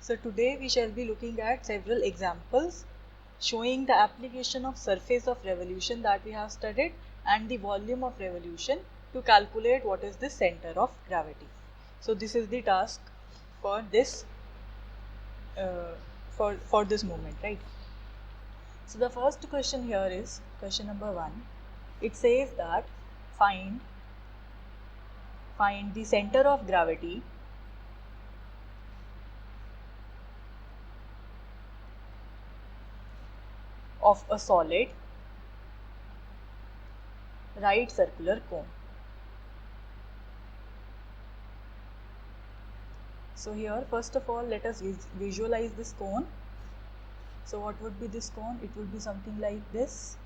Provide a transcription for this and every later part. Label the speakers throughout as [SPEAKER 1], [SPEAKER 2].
[SPEAKER 1] So today we shall be looking at several examples showing the application of surface of revolution that we have studied and the volume of revolution to calculate what is the center of gravity. So this is the task for this for this moment, right? So the first question here is question number 1. It says that find the center of gravity of a solid right circular cone. So here first of all let us visualize this cone. So what would be this cone? It would be something like this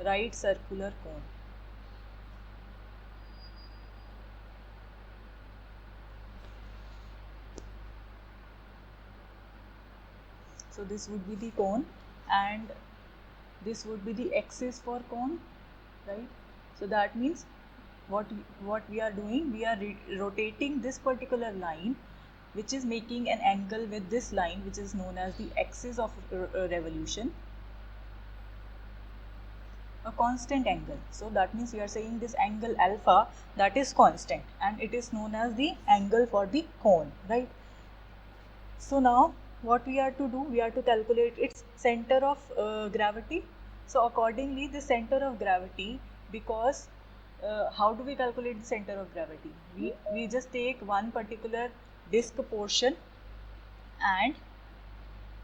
[SPEAKER 1] right circular cone. So this would be the cone and this would be the axis for cone, right? So that means what we are doing, we are rotating this particular line which is making an angle with this line which is known as the axis of revolution, a constant angle. So that means we are saying this angle alpha, that is constant and it is known as the angle for the cone, right? So now what we are to do, we are to calculate its center of gravity. So accordingly the center of gravity, because how do we calculate the center of gravity? We just take one particular disk portion and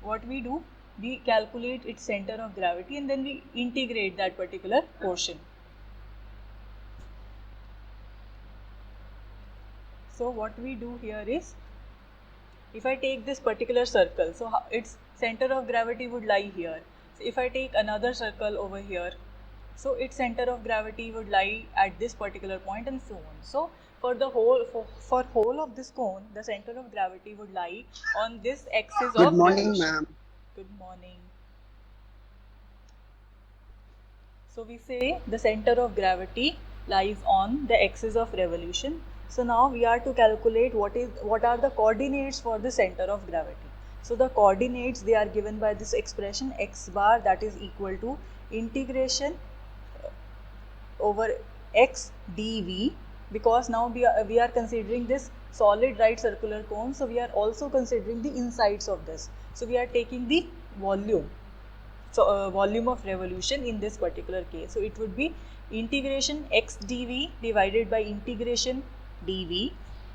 [SPEAKER 1] what we do, we calculate its center of gravity and then we integrate that particular portion. So what we do here is, if I take this particular circle, so its center of gravity would lie here. So if I take another circle over here, so its center of gravity would lie at this particular point and so on. So for the whole of this cone, the center of gravity would lie on this axis
[SPEAKER 2] Good
[SPEAKER 1] of
[SPEAKER 2] morning,
[SPEAKER 1] revolution.
[SPEAKER 2] ma'am.
[SPEAKER 1] Good morning. So we say the center of gravity lies on the axis of revolution. So now we are to calculate what are the coordinates for the center of gravity. So the coordinates, they are given by this expression x bar, that is equal to integration over x dv, because now we are considering this solid right circular cone, so we are also considering the insides of this. So we are taking the volume. So volume of revolution in this particular case. So it would be integration x dv divided by integration dv,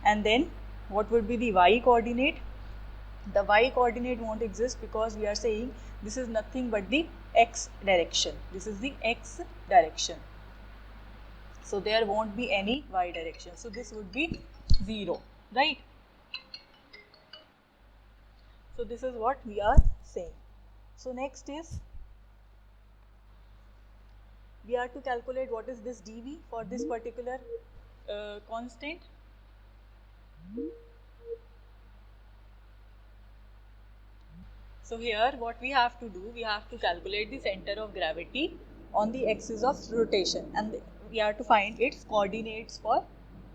[SPEAKER 1] and then what would be the y coordinate? The y coordinate won't exist because we are saying this is nothing but the x direction. This is the x direction. So there won't be any y direction. So this would be 0, right? So this is what we are saying. So next is, we are to calculate what is this dv for this particular constant. So here what we have to do, we have to calculate the center of gravity on the axis of rotation, and we are to find its coordinates. For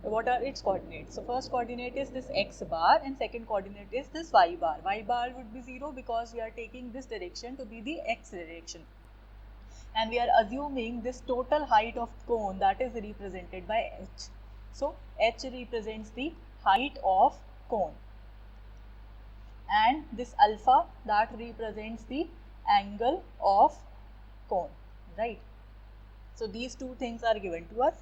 [SPEAKER 1] what are its coordinates? So first coordinate is this x bar and second coordinate is this y bar. Y bar would be 0 because we are taking this direction to be the x direction, and we are assuming this total height of cone, that is represented by h. So h represents the height of cone, and this alpha, that represents the angle of cone, right? So these two things are given to us.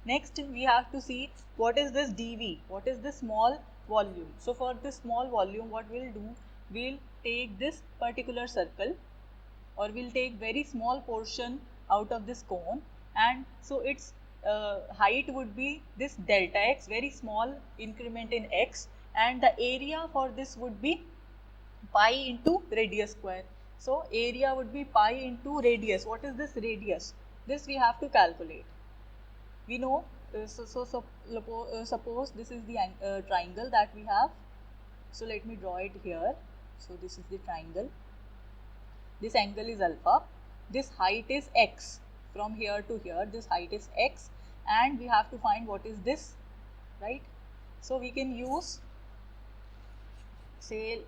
[SPEAKER 1] Next we have to see what is this dv, what is this small volume. So for this small volume, what we'll do, we'll take this particular circle, or we'll take very small portion out of this cone, and so its height would be this delta x, very small increment in x, and the area for this would be pi into radius square. So area would be pi into radius. What is this radius? This we have to calculate. We know, suppose this is the triangle that we have. So let me draw it here. So this is the triangle. This angle is alpha. This height is x. From here to here, this height is x, and we have to find what is this, right? So we can use say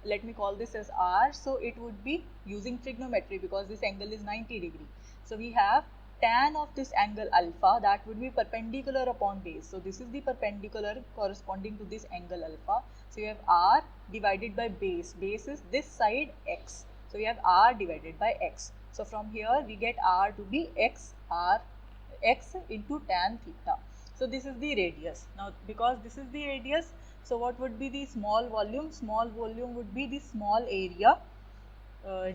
[SPEAKER 1] let me call this as r, so it would be using trigonometry because this angle is 90 degree. So we have tan of this angle alpha, that would be perpendicular upon base. So this is the perpendicular corresponding to this angle alpha. So you have r divided by base. Base is this side x. So we have r divided by x. So from here we get r to be x into tan theta. So this is the radius. Now because this is the radius, so what would be the small volume? Small volume would be the small area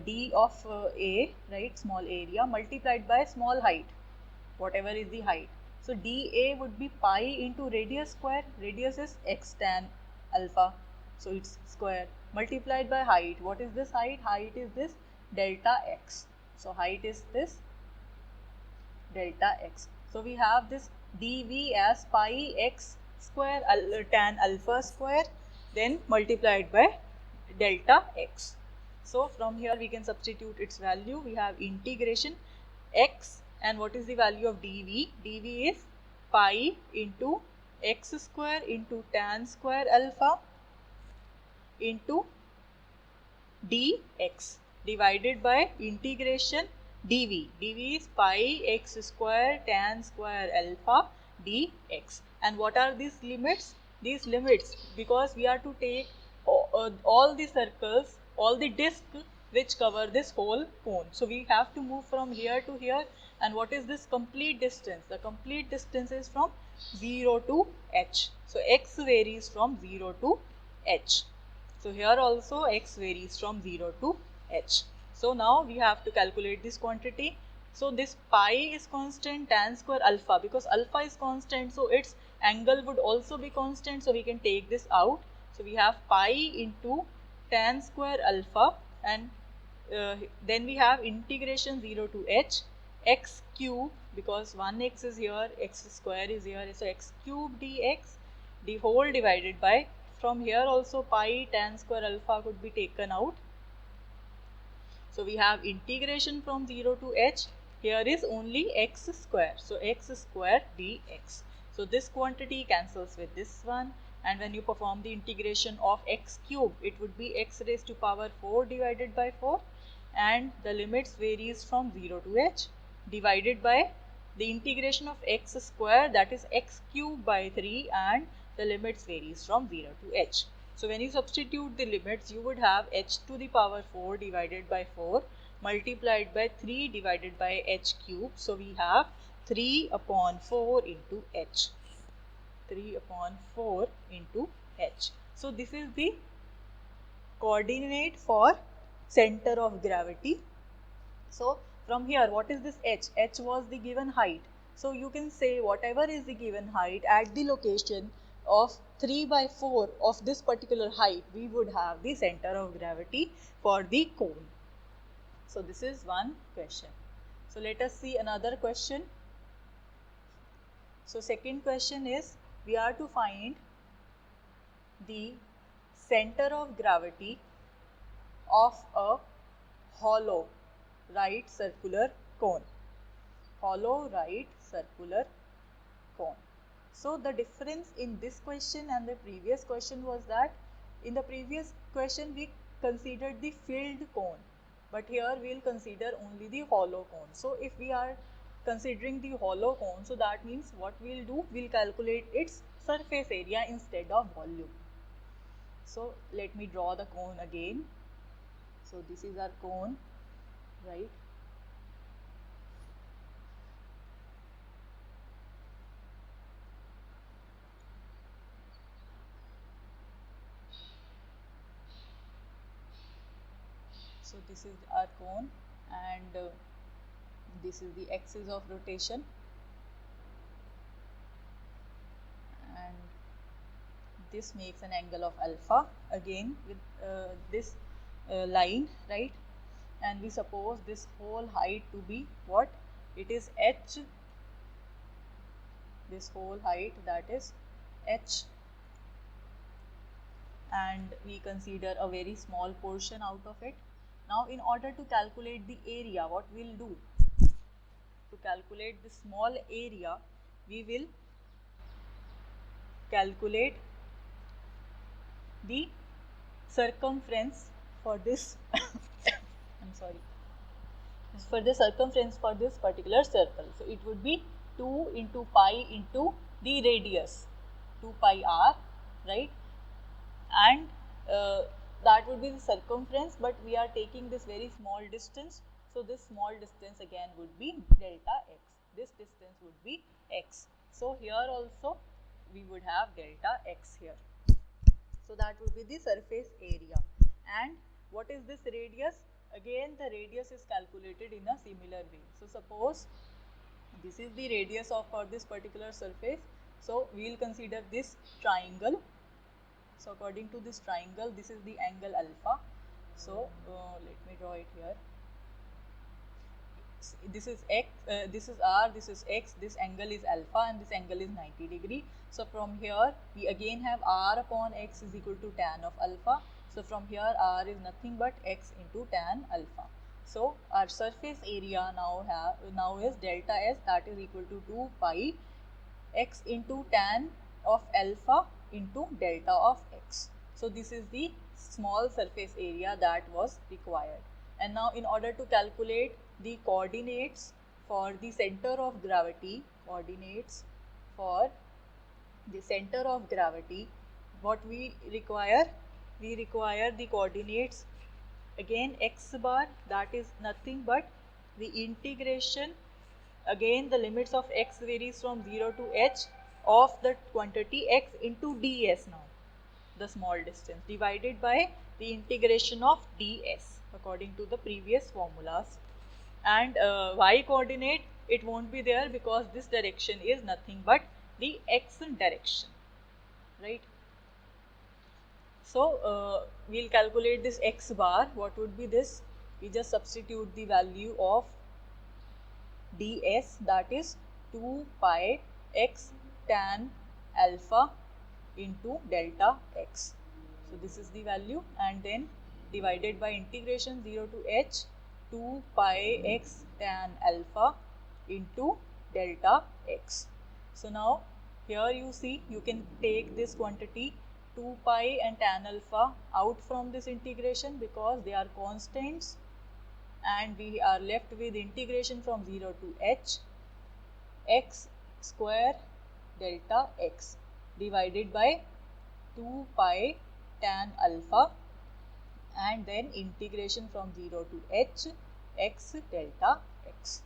[SPEAKER 1] d of a, right, small area multiplied by small height, whatever is the height. So dA would be pi into radius square. Radius is x tan alpha, so it's square, multiplied by height. What is this height? Height is this delta x. So height is this delta x. So we have this dV as pi x square tan alpha square, then multiplied by delta x. So from here we can substitute its value. We have integration x, and what is the value of dV? dV is pi into x square into tan square alpha into dx divided by integration dV. dV is pi x square tan square alpha dx. And what are these limits? These limits, because we are to take all the circles, all the discs which cover this whole cone. So we have to move from here to here. And what is this complete distance? The complete distance is from 0 to h. So x varies from 0 to h. So here also x varies from 0 to h. So now we have to calculate this quantity. So this pi is constant, tan square alpha, because alpha is constant, so its angle would also be constant, so we can take this out. So we have pi into tan square alpha, and then we have integration 0 to h, x cube, because 1x is here, x square is here, so x cube dx, the whole divided by, from here also pi tan square alpha could be taken out. So we have integration from 0 to h, here is only x square, so x square dx. So this quantity cancels with this one, and when you perform the integration of x cube, it would be x raised to power 4 divided by 4, and the limits varies from 0 to h, divided by the integration of x square, that is x cube by 3, and the limits varies from 0 to h. So when you substitute the limits, you would have h to the power 4 divided by 4 multiplied by 3 divided by h cube. So we have 3 upon 4 into h. 3 upon 4 into h. So this is the coordinate for center of gravity. So from here, what is this h? H was the given height. So you can say whatever is the given height at the location of 3 by 4 of this particular height, we would have the center of gravity for the cone. So this is one question. So let us see another question. So second question is, we are to find the center of gravity of a hollow right circular cone. Hollow right circular cone. So the difference in this question and the previous question was that in the previous question we considered the filled cone, but here we will consider only the hollow cone. So if we are considering the hollow cone, so that means what we will do, we will calculate its surface area instead of volume. So let me draw the cone again. So this is our cone, right? So this is our cone, and this is the axis of rotation, and this makes an angle of alpha again with this line, right? And we suppose this whole height to be what? It is h. This whole height, that is h, and we consider a very small portion out of it. Now in order to calculate the area, what we will do? To calculate the small area, we will calculate the circumference for this I'm sorry, for the circumference for this particular circle. So it would be 2 into pi into the radius, 2 pi r, right? And that would be the circumference, but we are taking this very small distance. So this small distance again would be delta x. This distance would be x. So here also we would have delta x here. So that would be the surface area. And what is this radius? Again, the radius is calculated in a similar way. So suppose this is the radius of for this particular surface. So we will consider this triangle. So according to this triangle, this is the angle alpha. So let me draw it here. This is x, this is r, this is x, this angle is alpha, and this angle is 90 degree. So from here we again have r upon x is equal to tan of alpha. So from here r is nothing but x into tan alpha. So our surface area now is delta s, that is equal to 2 pi x into tan of alpha into delta of x. So this is the small surface area that was required. And now in order to calculate the coordinates for the center of gravity, what we require? We require the coordinates, again x bar, that is nothing but the integration, again the limits of x varies from 0 to h of the quantity x into ds, now the small distance, divided by the integration of ds according to the previous formulas. And y coordinate, it won't be there because this direction is nothing but the x direction, right? So we'll calculate this x bar. What would be this? We just substitute the value of ds, that is 2 pi x tan alpha into delta x. So this is the value, and then divided by integration 0 to h, 2 pi x tan alpha into delta x. So now here you see, you can take this quantity 2 pi and tan alpha out from this integration because they are constants, and we are left with integration from 0 to h, x square delta x divided by 2 pi tan alpha, and then integration from 0 to h, x delta x.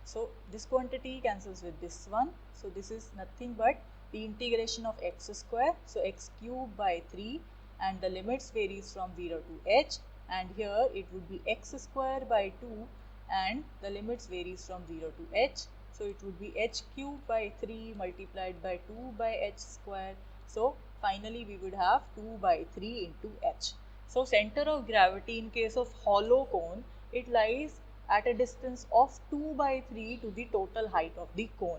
[SPEAKER 1] So this quantity cancels with this one. So this is nothing but the integration of x square. So x cube by 3, and the limits varies from 0 to h, and here it would be x square by 2, and the limits varies from 0 to h. So it would be h cube by 3 multiplied by 2 by h square. So finally we would have 2 by 3 into h. So center of gravity in case of hollow cone, it lies at a distance of 2 by 3 to the total height of the cone.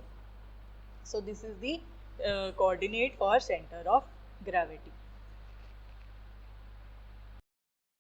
[SPEAKER 1] So this is the coordinate for center of gravity.